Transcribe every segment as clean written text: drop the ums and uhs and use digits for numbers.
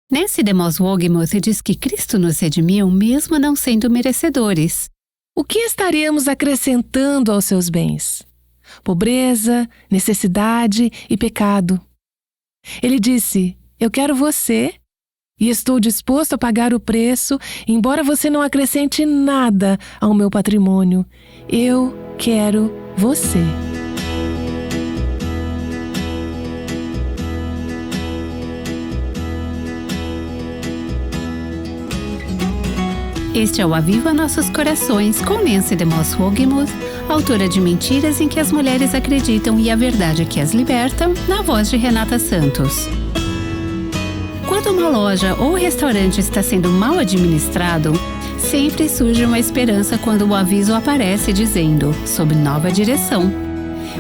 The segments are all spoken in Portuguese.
Nancy DeMoss Wogemuth diz que Cristo nos redimiu mesmo não sendo merecedores. O que estaríamos acrescentando aos seus bens? Pobreza, necessidade e pecado. Ele disse: eu quero você e estou disposto a pagar o preço, embora você não acrescente nada ao meu patrimônio. Eu quero você. Este é o Aviva Nossos Corações, com Nancy DeMoss Wogemuth, autora de Mentiras em que as Mulheres Acreditam e a Verdade que as Liberta, na voz de Renata Santos. Quando uma loja ou restaurante está sendo mal administrado, sempre surge uma esperança quando o aviso aparece dizendo, sob nova direção.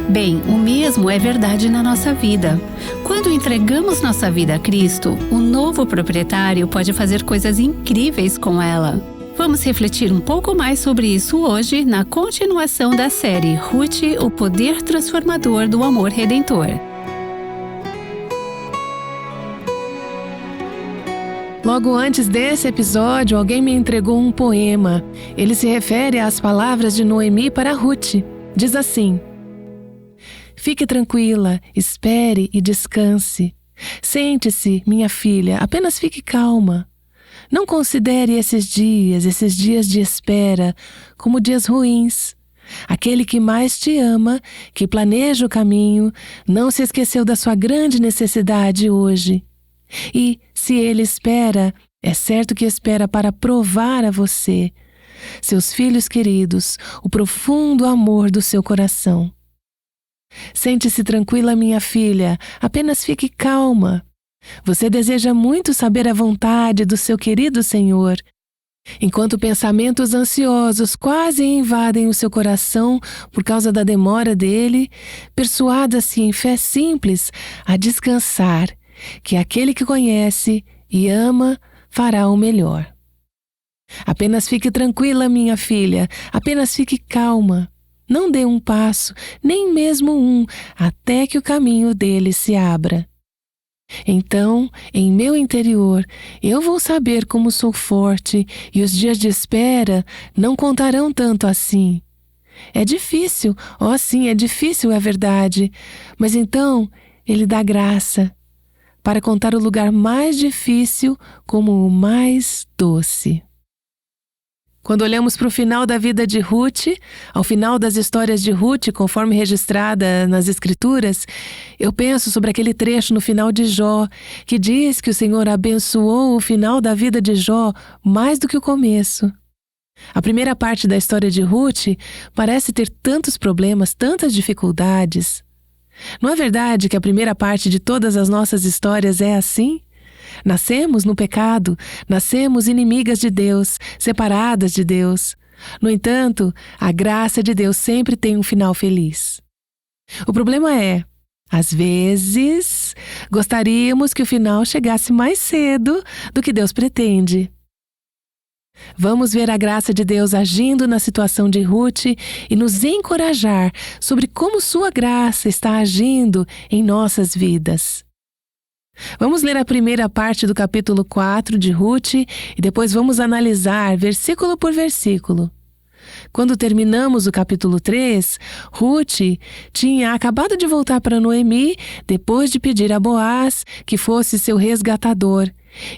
Bem, o mesmo é verdade na nossa vida. Quando entregamos nossa vida a Cristo, o novo proprietário pode fazer coisas incríveis com ela. Vamos refletir um pouco mais sobre isso hoje, na continuação da série Ruth, o poder transformador do amor redentor. Logo antes desse episódio, alguém me entregou um poema. Ele se refere às palavras de Noemi para Ruth. Diz assim: fique tranquila, espere e descanse. Sente-se, minha filha, apenas fique calma. Não considere esses dias de espera, como dias ruins. Aquele que mais te ama, que planeja o caminho, não se esqueceu da sua grande necessidade hoje. E, se ele espera, é certo que espera para provar a você, seus filhos queridos, o profundo amor do seu coração. Sente-se tranquila, minha filha, apenas fique calma. Você deseja muito saber a vontade do seu querido Senhor. Enquanto pensamentos ansiosos quase invadem o seu coração por causa da demora dele, persuada-se em fé simples a descansar, que aquele que conhece e ama fará o melhor. Apenas fique tranquila, minha filha, apenas fique calma. Não dê um passo, nem mesmo um, até que o caminho dele se abra. Então, em meu interior, eu vou saber como sou forte e os dias de espera não contarão tanto assim. É difícil, sim, é difícil, é verdade, mas então ele dá graça para contar o lugar mais difícil como o mais doce. Quando olhamos para o final da vida de Ruth, ao final das histórias de Ruth, conforme registrada nas Escrituras, eu penso sobre aquele trecho no final de Jó, que diz que o Senhor abençoou o final da vida de Jó mais do que o começo. A primeira parte da história de Ruth parece ter tantos problemas, tantas dificuldades. Não é verdade que a primeira parte de todas as nossas histórias é assim? Nascemos no pecado, nascemos inimigas de Deus, separadas de Deus. No entanto, a graça de Deus sempre tem um final feliz. O problema é, às vezes, gostaríamos que o final chegasse mais cedo do que Deus pretende. Vamos ver a graça de Deus agindo na situação de Ruth e nos encorajar sobre como sua graça está agindo em nossas vidas. Vamos ler a primeira parte do capítulo 4 de Ruth e depois vamos analisar versículo por versículo. Quando terminamos o capítulo 3, Ruth tinha acabado de voltar para Noemi depois de pedir a Boaz que fosse seu resgatador.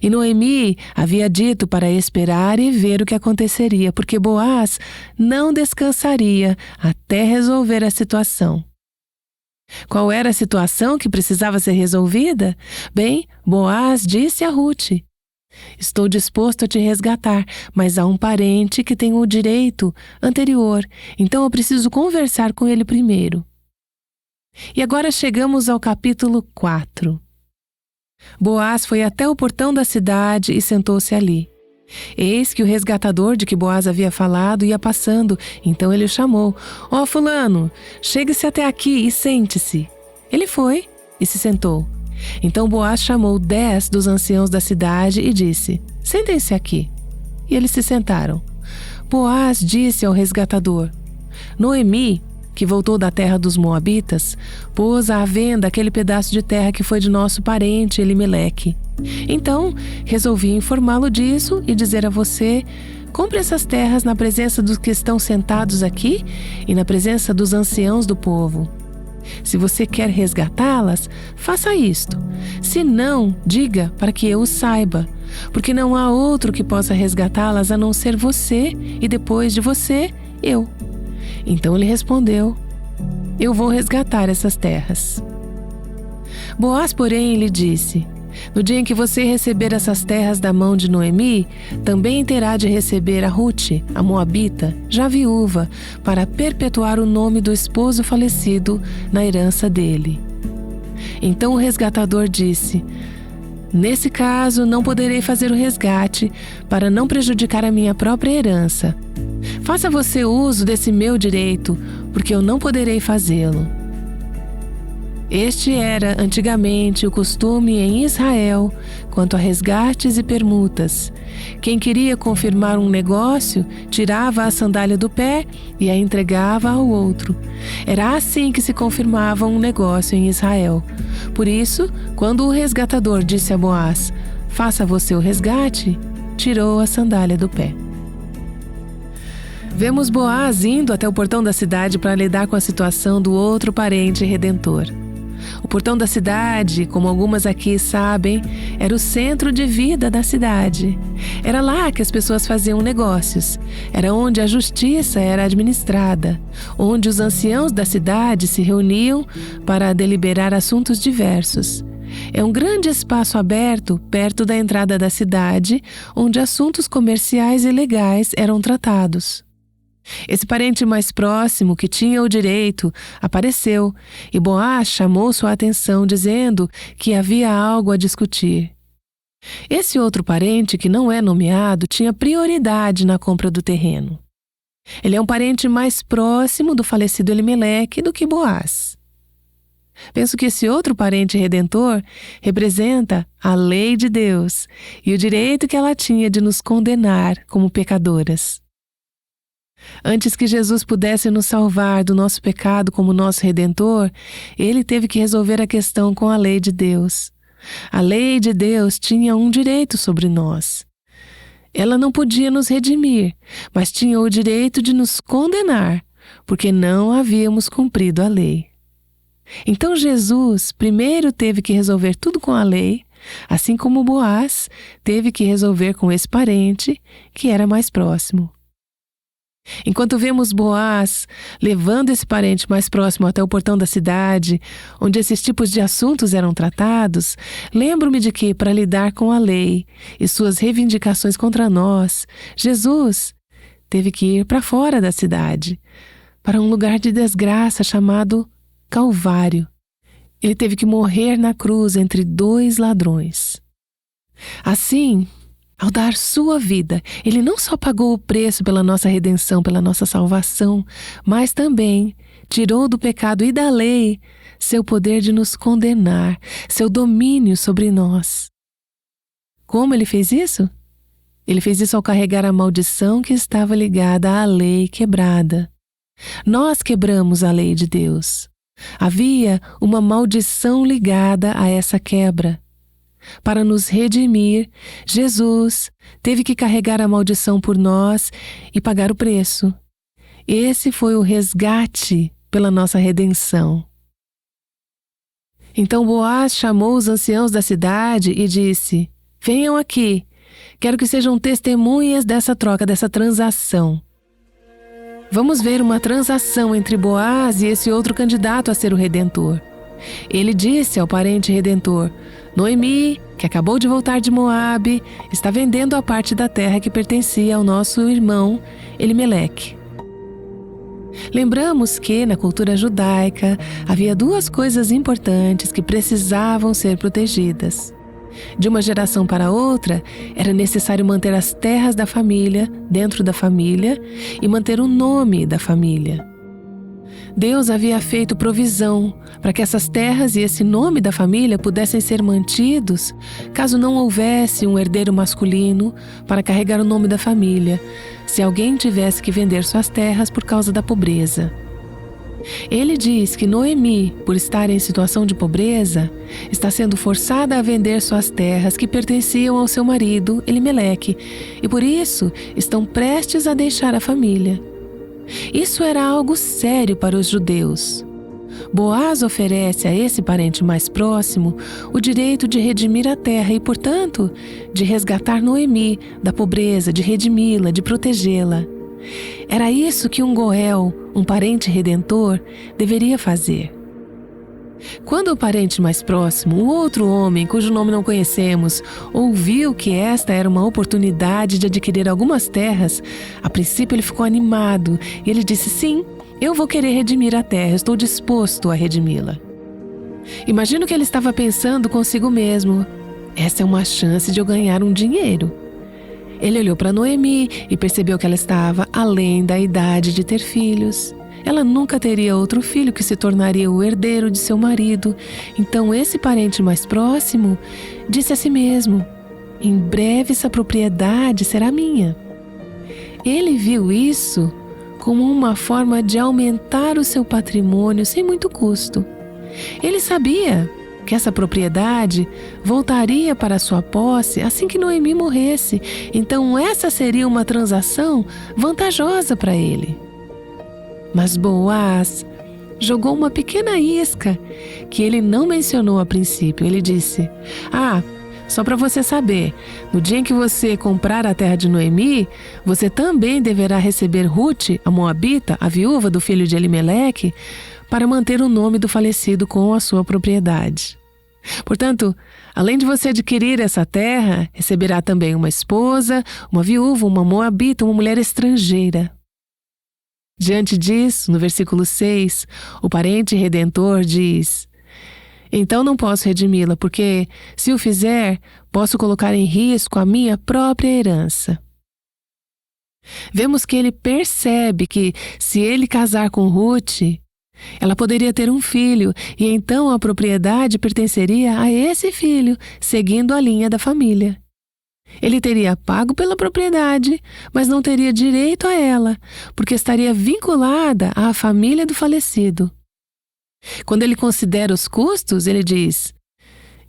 E Noemi havia dito para esperar e ver o que aconteceria, porque Boaz não descansaria até resolver a situação. Qual era a situação que precisava ser resolvida? Bem, Boaz disse a Ruth: estou disposto a te resgatar, mas há um parente que tem o direito anterior, então eu preciso conversar com ele primeiro. E agora chegamos ao capítulo 4. Boaz foi até o portão da cidade e sentou-se ali. Eis que o resgatador de que Boaz havia falado ia passando, então ele o chamou. Ó, fulano, chegue-se até aqui e sente-se. Ele foi e se sentou. Então Boaz chamou 10 dos anciãos da cidade e disse: sentem-se aqui. E eles se sentaram. Boaz disse ao resgatador: Noemi, que voltou da terra dos Moabitas, pôs à venda aquele pedaço de terra que foi de nosso parente Elimeleque. Então, resolvi informá-lo disso e dizer a você: compre essas terras na presença dos que estão sentados aqui e na presença dos anciãos do povo. Se você quer resgatá-las, faça isto. Se não, diga para que eu o saiba, porque não há outro que possa resgatá-las a não ser você e depois de você, eu. Então ele respondeu: eu vou resgatar essas terras. Boaz, porém, lhe disse: no dia em que você receber essas terras da mão de Noemi, também terá de receber a Rute, a Moabita, já viúva, para perpetuar o nome do esposo falecido na herança dele. Então o resgatador disse: nesse caso, não poderei fazer o resgate para não prejudicar a minha própria herança. Faça você uso desse meu direito, porque eu não poderei fazê-lo. Este era, antigamente, o costume em Israel quanto a resgates e permutas. Quem queria confirmar um negócio, tirava a sandália do pé e a entregava ao outro. Era assim que se confirmava um negócio em Israel. Por isso, quando o resgatador disse a Boaz: faça você o resgate, tirou a sandália do pé. Vemos Boaz indo até o portão da cidade para lidar com a situação do outro parente redentor. O portão da cidade, como algumas aqui sabem, era o centro de vida da cidade. Era lá que as pessoas faziam negócios. Era onde a justiça era administrada, onde os anciãos da cidade se reuniam para deliberar assuntos diversos. É um grande espaço aberto perto da entrada da cidade, onde assuntos comerciais e legais eram tratados. Esse parente mais próximo, que tinha o direito, apareceu e Boaz chamou sua atenção, dizendo que havia algo a discutir. Esse outro parente, que não é nomeado, tinha prioridade na compra do terreno. Ele é um parente mais próximo do falecido Elimeleque do que Boaz. Penso que esse outro parente redentor representa a lei de Deus e o direito que ela tinha de nos condenar como pecadoras. Antes que Jesus pudesse nos salvar do nosso pecado como nosso Redentor, ele teve que resolver a questão com a lei de Deus. A lei de Deus tinha um direito sobre nós. Ela não podia nos redimir, mas tinha o direito de nos condenar, porque não havíamos cumprido a lei. Então Jesus primeiro teve que resolver tudo com a lei, assim como Boaz teve que resolver com esse parente que era mais próximo. Enquanto vemos Boaz levando esse parente mais próximo até o portão da cidade, onde esses tipos de assuntos eram tratados, lembro-me de que, para lidar com a lei e suas reivindicações contra nós, Jesus teve que ir para fora da cidade, para um lugar de desgraça chamado Calvário. Ele teve que morrer na cruz entre 2 ladrões. Assim, ao dar sua vida, ele não só pagou o preço pela nossa redenção, pela nossa salvação, mas também tirou do pecado e da lei seu poder de nos condenar, seu domínio sobre nós. Como ele fez isso? Ele fez isso ao carregar a maldição que estava ligada à lei quebrada. Nós quebramos a lei de Deus. Havia uma maldição ligada a essa quebra. Para nos redimir, Jesus teve que carregar a maldição por nós e pagar o preço. Esse foi o resgate pela nossa redenção. Então Boaz chamou os anciãos da cidade e disse: venham aqui, quero que sejam testemunhas dessa troca, dessa transação. Vamos ver uma transação entre Boaz e esse outro candidato a ser o Redentor. Ele disse ao parente redentor: Noemi, que acabou de voltar de Moabe, está vendendo a parte da terra que pertencia ao nosso irmão Elimeleque. Lembramos que, na cultura judaica, havia 2 coisas importantes que precisavam ser protegidas. De uma geração para outra, era necessário manter as terras da família dentro da família e manter o nome da família. Deus havia feito provisão para que essas terras e esse nome da família pudessem ser mantidos caso não houvesse um herdeiro masculino para carregar o nome da família, se alguém tivesse que vender suas terras por causa da pobreza. Ele diz que Noemi, por estar em situação de pobreza, está sendo forçada a vender suas terras que pertenciam ao seu marido, Elimeleque, e por isso estão prestes a deixar a família. Isso era algo sério para os judeus. Boaz oferece a esse parente mais próximo o direito de redimir a terra e, portanto, de resgatar Noemi da pobreza, de redimi-la, de protegê-la. Era isso que um Goel, um parente redentor, deveria fazer. Quando o parente mais próximo, o outro homem, cujo nome não conhecemos, ouviu que esta era uma oportunidade de adquirir algumas terras, a princípio ele ficou animado e ele disse: sim, eu vou querer redimir a terra, estou disposto a redimi-la. Imagino que ele estava pensando consigo mesmo: essa é uma chance de eu ganhar um dinheiro. Ele olhou para Noemi e percebeu que ela estava além da idade de ter filhos. Ela nunca teria outro filho que se tornaria o herdeiro de seu marido. Então esse parente mais próximo disse a si mesmo: em breve essa propriedade será minha. Ele viu isso como uma forma de aumentar o seu patrimônio sem muito custo. Ele sabia que essa propriedade voltaria para sua posse assim que Noemi morresse. Então essa seria uma transação vantajosa para ele. Mas Boaz jogou uma pequena isca que ele não mencionou a princípio. Ele disse: só para você saber, no dia em que você comprar a terra de Noemi, você também deverá receber Ruth, a moabita, a viúva do filho de Elimeleque, para manter o nome do falecido com a sua propriedade. Portanto, além de você adquirir essa terra, receberá também uma esposa, uma viúva, uma moabita, uma mulher estrangeira. Diante disso, no versículo 6, o parente redentor diz: então não posso redimi-la, porque, se o fizer, posso colocar em risco a minha própria herança. Vemos que ele percebe que, se ele casar com Ruth, ela poderia ter um filho, e então a propriedade pertenceria a esse filho, seguindo a linha da família. Ele teria pago pela propriedade, mas não teria direito a ela, porque estaria vinculada à família do falecido. Quando ele considera os custos, ele diz: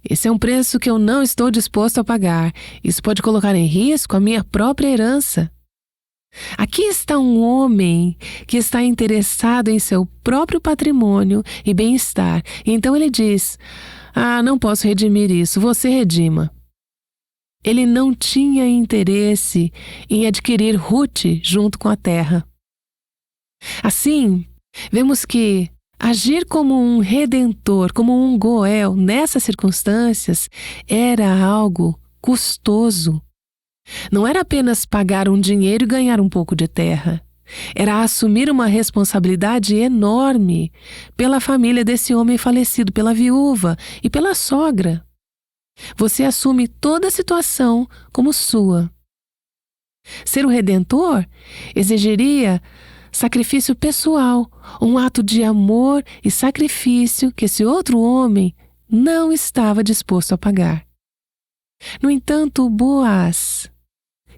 esse é um preço que eu não estou disposto a pagar. Isso pode colocar em risco a minha própria herança. Aqui está um homem que está interessado em seu próprio patrimônio e bem-estar. Então ele diz: não posso redimir isso, você redima. Ele não tinha interesse em adquirir Ruth junto com a terra. Assim, vemos que agir como um redentor, como um Goel, nessas circunstâncias, era algo custoso. Não era apenas pagar um dinheiro e ganhar um pouco de terra. Era assumir uma responsabilidade enorme pela família desse homem falecido, pela viúva e pela sogra. Você assume toda a situação como sua. Ser o redentor exigiria sacrifício pessoal, um ato de amor e sacrifício que esse outro homem não estava disposto a pagar. No entanto, Boaz,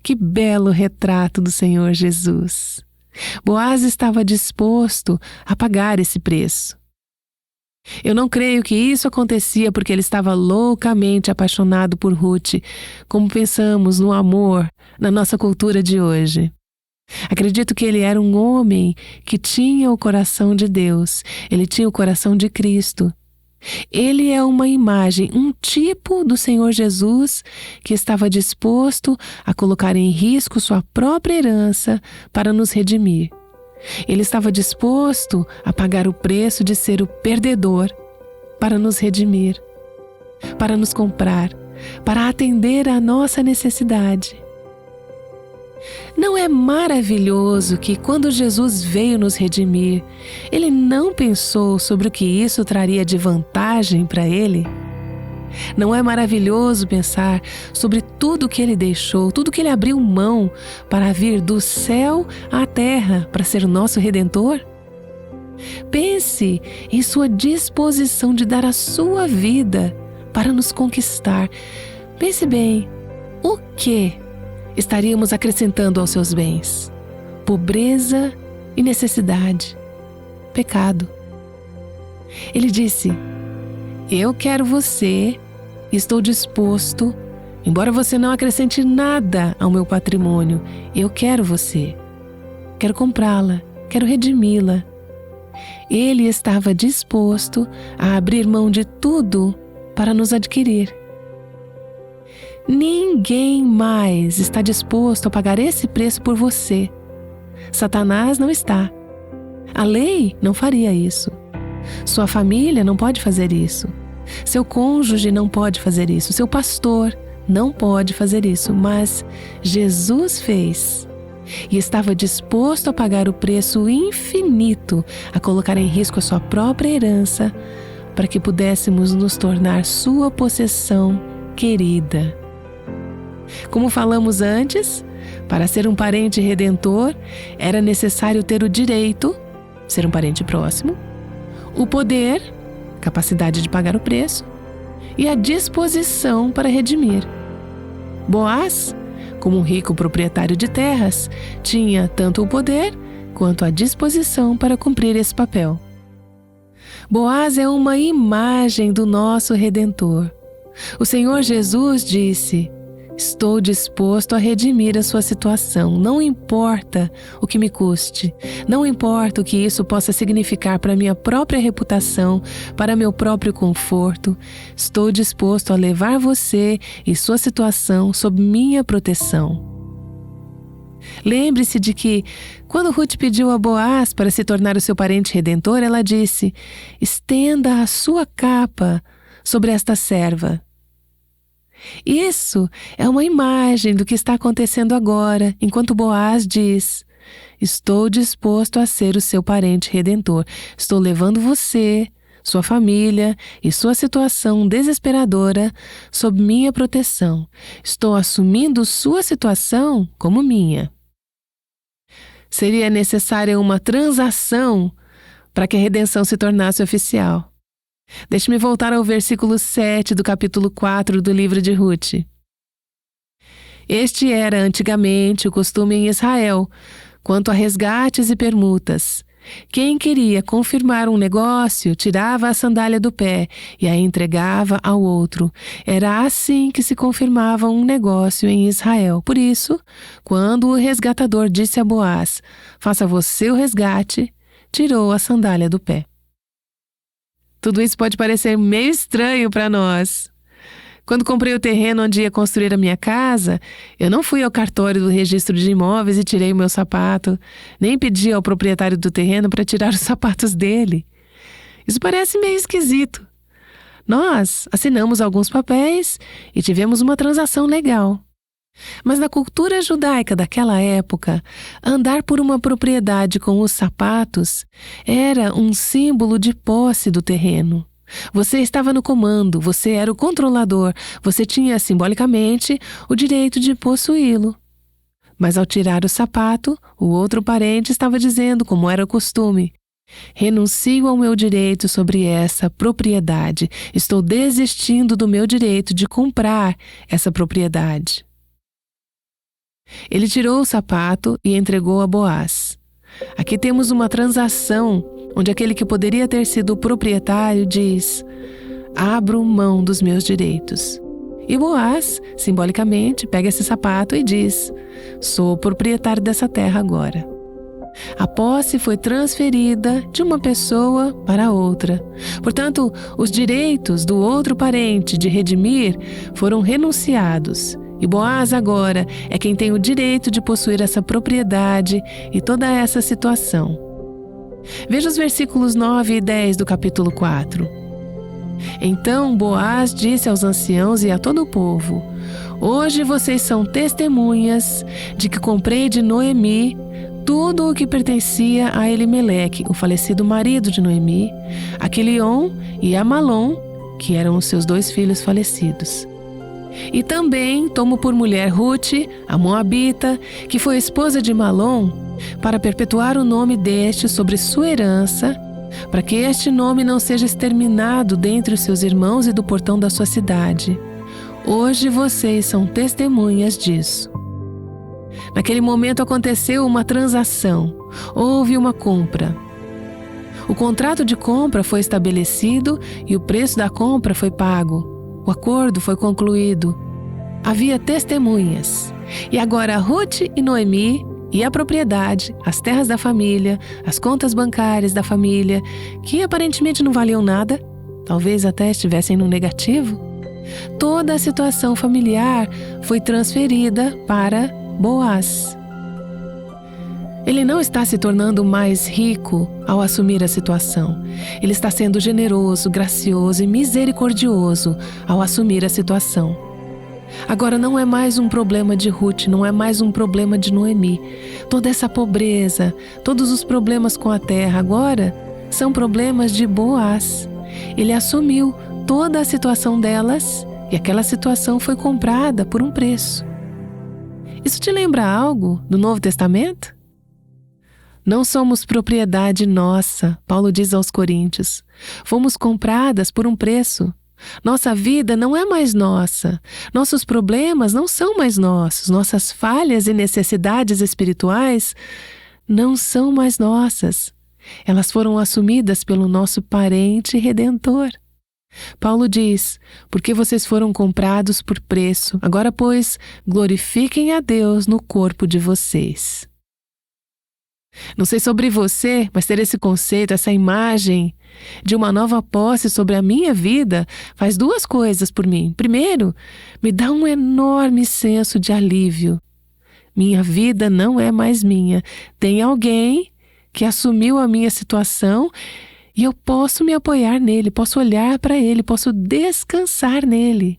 que belo retrato do Senhor Jesus! Boaz estava disposto a pagar esse preço. Eu não creio que isso acontecia porque ele estava loucamente apaixonado por Ruth, como pensamos no amor na nossa cultura de hoje. Acredito que ele era um homem que tinha o coração de Deus, ele tinha o coração de Cristo. Ele é uma imagem, um tipo do Senhor Jesus que estava disposto a colocar em risco sua própria herança para nos redimir. Ele estava disposto a pagar o preço de ser o perdedor para nos redimir, para nos comprar, para atender à nossa necessidade. Não é maravilhoso que, quando Jesus veio nos redimir, Ele não pensou sobre o que isso traria de vantagem para Ele? Não é maravilhoso pensar sobre tudo que Ele deixou, tudo que Ele abriu mão para vir do céu à terra para ser o nosso Redentor? Pense em sua disposição de dar a sua vida para nos conquistar. Pense bem, o que estaríamos acrescentando aos seus bens? Pobreza e necessidade. pecado. Ele disse: eu quero você, estou disposto, embora você não acrescente nada ao meu patrimônio, eu quero você. Quero comprá-la, quero redimi-la. Ele estava disposto a abrir mão de tudo para nos adquirir. Ninguém mais está disposto a pagar esse preço por você. Satanás não está. A lei não faria isso. Sua família não pode fazer isso. Seu cônjuge não pode fazer isso. Seu pastor não pode fazer isso. Mas Jesus fez. E estava disposto a pagar o preço infinito, a colocar em risco a sua própria herança, para que pudéssemos nos tornar sua possessão querida. Como falamos antes, para ser um parente redentor, era necessário ter o direito, ser um parente próximo, o poder, capacidade de pagar o preço, e a disposição para redimir. Boaz, como um rico proprietário de terras, tinha tanto o poder quanto a disposição para cumprir esse papel. Boaz é uma imagem do nosso Redentor. O Senhor Jesus disse: estou disposto a redimir a sua situação, não importa o que me custe, não importa o que isso possa significar para minha própria reputação, para meu próprio conforto, estou disposto a levar você e sua situação sob minha proteção. Lembre-se de que, quando Ruth pediu a Boaz para se tornar o seu parente redentor, ela disse: estenda a sua capa sobre esta serva. Isso é uma imagem do que está acontecendo agora, enquanto Boaz diz: estou disposto a ser o seu parente redentor. Estou levando você, sua família e sua situação desesperadora sob minha proteção. Estou assumindo sua situação como minha. Seria necessária uma transação para que a redenção se tornasse oficial. Deixe-me voltar ao versículo 7 do capítulo 4 do livro de Ruth. Este era antigamente o costume em Israel, quanto a resgates e permutas. Quem queria confirmar um negócio, tirava a sandália do pé e a entregava ao outro. Era assim que se confirmava um negócio em Israel. Por isso, quando o resgatador disse a Boaz: faça você o resgate, tirou a sandália do pé. Tudo isso pode parecer meio estranho para nós. Quando comprei o terreno onde ia construir a minha casa, eu não fui ao cartório do registro de imóveis e tirei o meu sapato, nem pedi ao proprietário do terreno para tirar os sapatos dele. Isso parece meio esquisito. Nós assinamos alguns papéis e tivemos uma transação legal. Mas na cultura judaica daquela época, andar por uma propriedade com os sapatos era um símbolo de posse do terreno. Você estava no comando, você era o controlador, você tinha simbolicamente o direito de possuí-lo. Mas ao tirar o sapato, o outro parente estava dizendo, como era o costume: renuncio ao meu direito sobre essa propriedade, estou desistindo do meu direito de comprar essa propriedade. Ele tirou o sapato e entregou a Boaz. Aqui temos uma transação onde aquele que poderia ter sido o proprietário diz: abro mão dos meus direitos. E Boaz, simbolicamente, pega esse sapato e diz: sou o proprietário dessa terra agora. A posse foi transferida de uma pessoa para outra. Portanto, os direitos do outro parente de redimir foram renunciados. E Boaz agora é quem tem o direito de possuir essa propriedade e toda essa situação. Veja os versículos 9 e 10 do capítulo 4. Então Boaz disse aos anciãos e a todo o povo: hoje vocês são testemunhas de que comprei de Noemi tudo o que pertencia a Elimeleque, o falecido marido de Noemi, a Quilion e a Malom, que eram os seus 2 filhos falecidos. E também tomo por mulher Ruth, a Moabita, que foi esposa de Malom, para perpetuar o nome deste sobre sua herança, para que este nome não seja exterminado dentre os seus irmãos e do portão da sua cidade. Hoje vocês são testemunhas disso. Naquele momento aconteceu uma transação, houve uma compra. O contrato de compra foi estabelecido e o preço da compra foi pago. O acordo foi concluído. Havia testemunhas. E agora Ruth e Noemi e a propriedade, as terras da família, as contas bancárias da família, que aparentemente não valiam nada, talvez até estivessem no negativo, toda a situação familiar foi transferida para Boaz. Ele não está se tornando mais rico ao assumir a situação. Ele está sendo generoso, gracioso e misericordioso ao assumir a situação. Agora não é mais um problema de Ruth, não é mais um problema de Noemi. Toda essa pobreza, todos os problemas com a terra agora são problemas de Boaz. Ele assumiu toda a situação delas e aquela situação foi comprada por um preço. Isso te lembra algo do Novo Testamento? Não somos propriedade nossa, Paulo diz aos Coríntios. Fomos compradas por um preço. Nossa vida não é mais nossa. Nossos problemas não são mais nossos. Nossas falhas e necessidades espirituais não são mais nossas. Elas foram assumidas pelo nosso parente redentor. Paulo diz, porque vocês foram comprados por preço, agora, pois, glorifiquem a Deus no corpo de vocês. Não sei sobre você, mas ter esse conceito, essa imagem de uma nova posse sobre a minha vida faz duas coisas por mim. Primeiro, me dá um enorme senso de alívio. Minha vida não é mais minha. Tem alguém que assumiu a minha situação e eu posso me apoiar nele, posso olhar para ele, posso descansar nele.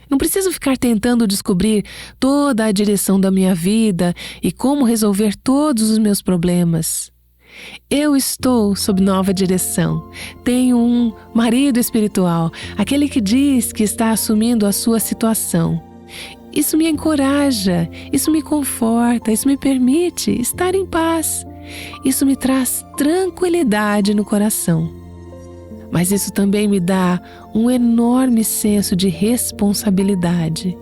Não preciso ficar tentando descobrir toda a direção da minha vida e como resolver todos os meus problemas. Eu estou sob nova direção. Tenho um marido espiritual, aquele que diz que está assumindo a sua situação. Isso me encoraja, isso me conforta, isso me permite estar em paz. Isso me traz tranquilidade no coração. Mas isso também me dá um enorme senso de responsabilidade.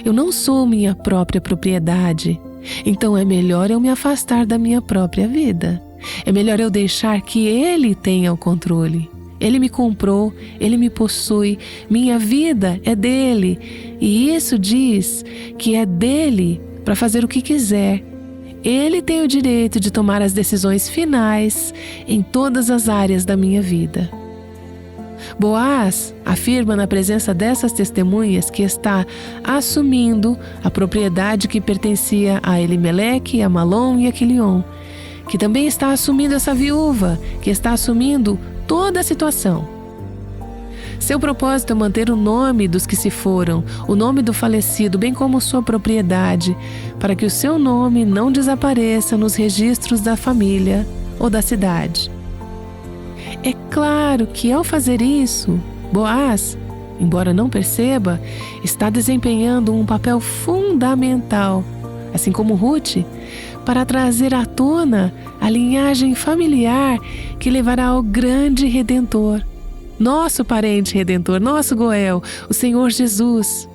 Eu não sou minha própria propriedade, então é melhor eu me afastar da minha própria vida. É melhor eu deixar que Ele tenha o controle. Ele me comprou, Ele me possui, minha vida é dele. E isso diz que é dele para fazer o que quiser. Ele tem o direito de tomar as decisões finais em todas as áreas da minha vida. Boaz afirma na presença dessas testemunhas que está assumindo a propriedade que pertencia a Elimeleque, a Malom e a Quilion, que também está assumindo essa viúva, que está assumindo toda a situação. Seu propósito é manter o nome dos que se foram, o nome do falecido, bem como sua propriedade, para que o seu nome não desapareça nos registros da família ou da cidade. É claro que ao fazer isso, Boaz, embora não perceba, está desempenhando um papel fundamental, assim como Ruth, para trazer à tona a linhagem familiar que levará ao grande Redentor. Nosso parente redentor, nosso Goel, o Senhor Jesus.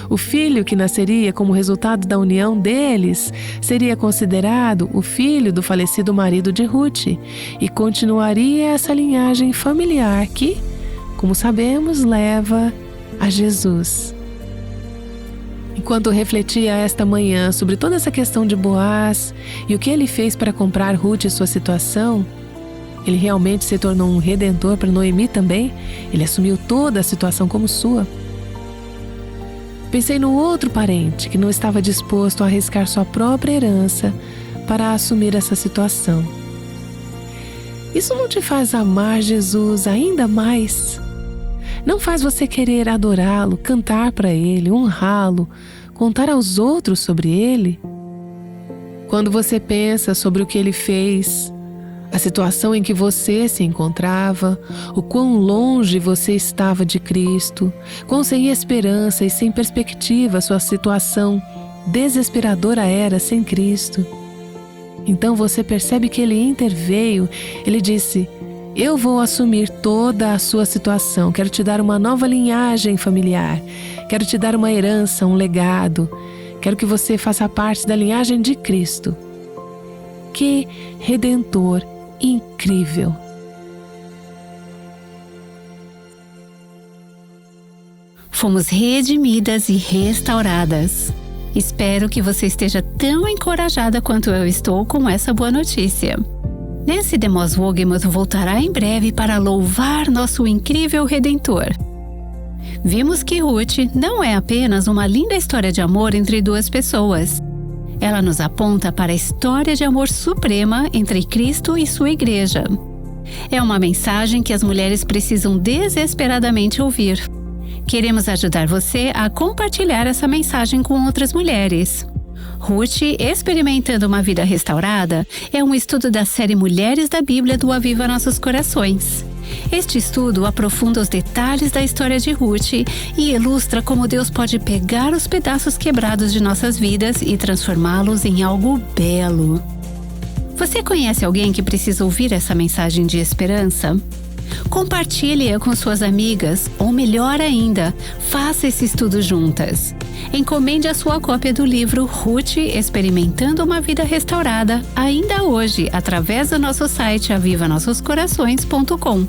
O filho que nasceria como resultado da união deles seria considerado o filho do falecido marido de Ruth e continuaria essa linhagem familiar que, como sabemos, leva a Jesus. Enquanto refletia esta manhã sobre toda essa questão de Boaz e o que ele fez para comprar Ruth e sua situação, ele realmente se tornou um redentor para Noemi também. Ele assumiu toda a situação como sua. Pensei no outro parente que não estava disposto a arriscar sua própria herança para assumir essa situação. Isso não te faz amar Jesus ainda mais? Não faz você querer adorá-lo, cantar para ele, honrá-lo, contar aos outros sobre ele? Quando você pensa sobre o que ele fez, a situação em que você se encontrava, o quão longe você estava de Cristo, quão sem esperança e sem perspectiva sua situação desesperadora era sem Cristo. Então você percebe que ele interveio, ele disse: eu vou assumir toda a sua situação, quero te dar uma nova linhagem familiar, quero te dar uma herança, um legado, quero que você faça parte da linhagem de Cristo. Que redentor incrível. Fomos redimidas e restauradas. Espero que você esteja tão encorajada quanto eu estou com essa boa notícia. Nancy DeMoss Wogemuth voltará em breve para louvar nosso incrível Redentor. Vimos que Ruth não é apenas uma linda história de amor entre duas pessoas. Ela nos aponta para a história de amor suprema entre Cristo e sua igreja. É uma mensagem que as mulheres precisam desesperadamente ouvir. Queremos ajudar você a compartilhar essa mensagem com outras mulheres. Ruth, Experimentando uma Vida Restaurada, é um estudo da série Mulheres da Bíblia do Aviva Nossos Corações. Este estudo aprofunda os detalhes da história de Ruth e ilustra como Deus pode pegar os pedaços quebrados de nossas vidas e transformá-los em algo belo. Você conhece alguém que precisa ouvir essa mensagem de esperança? Compartilhe-a com suas amigas, ou melhor ainda, faça esse estudo juntas. Encomende a sua cópia do livro Ruth, Experimentando uma Vida Restaurada, ainda hoje, através do nosso site avivanossoscorações.com.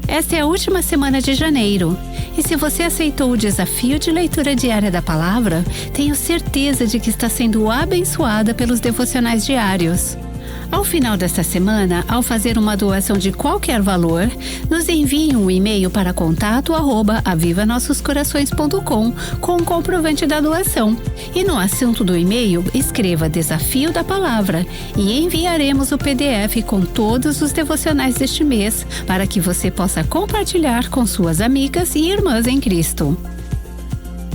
Esta é a última semana de janeiro, e se você aceitou o desafio de leitura diária da palavra, tenho certeza de que está sendo abençoada pelos devocionais diários. Ao final desta semana, ao fazer uma doação de qualquer valor, nos envie um e-mail para contato@avivanossoscorações.com com o comprovante da doação. E no assunto do e-mail, escreva Desafio da Palavra e enviaremos o PDF com todos os devocionais deste mês para que você possa compartilhar com suas amigas e irmãs em Cristo.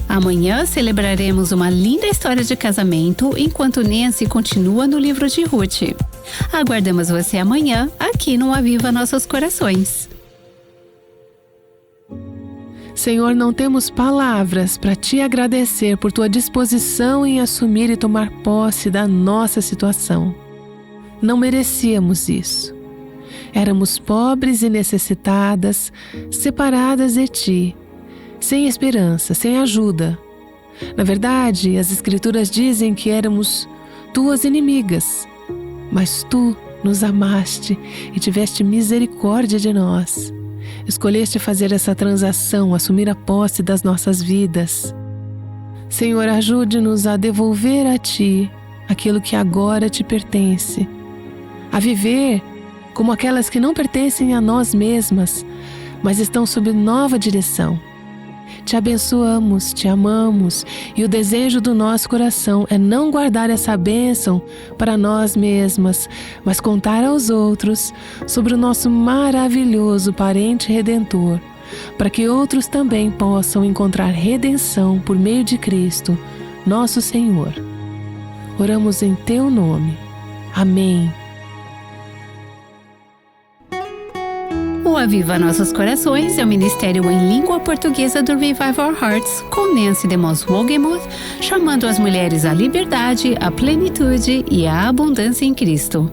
Amanhã celebraremos uma linda história de casamento enquanto Nancy continua no livro de Ruth. Aguardamos você amanhã aqui no Aviva Nossos Corações. Senhor, não temos palavras para te agradecer por tua disposição em assumir e tomar posse da nossa situação. Não merecíamos isso. Éramos pobres e necessitadas, separadas de ti, sem esperança, sem ajuda. Na verdade, as Escrituras dizem que éramos tuas inimigas, mas tu nos amaste e tiveste misericórdia de nós. Escolheste fazer essa transação, assumir a posse das nossas vidas. Senhor, ajude-nos a devolver a ti aquilo que agora te pertence, a viver como aquelas que não pertencem a nós mesmas, mas estão sob nova direção. Te abençoamos, te amamos, e o desejo do nosso coração é não guardar essa bênção para nós mesmas, mas contar aos outros sobre o nosso maravilhoso parente redentor, para que outros também possam encontrar redenção por meio de Cristo, nosso Senhor. Oramos em teu nome. Amém. O Aviva Nossos Corações é o ministério em língua portuguesa do Revive Our Hearts, com Nancy DeMoss Wogemuth, chamando as mulheres à liberdade, à plenitude e à abundância em Cristo.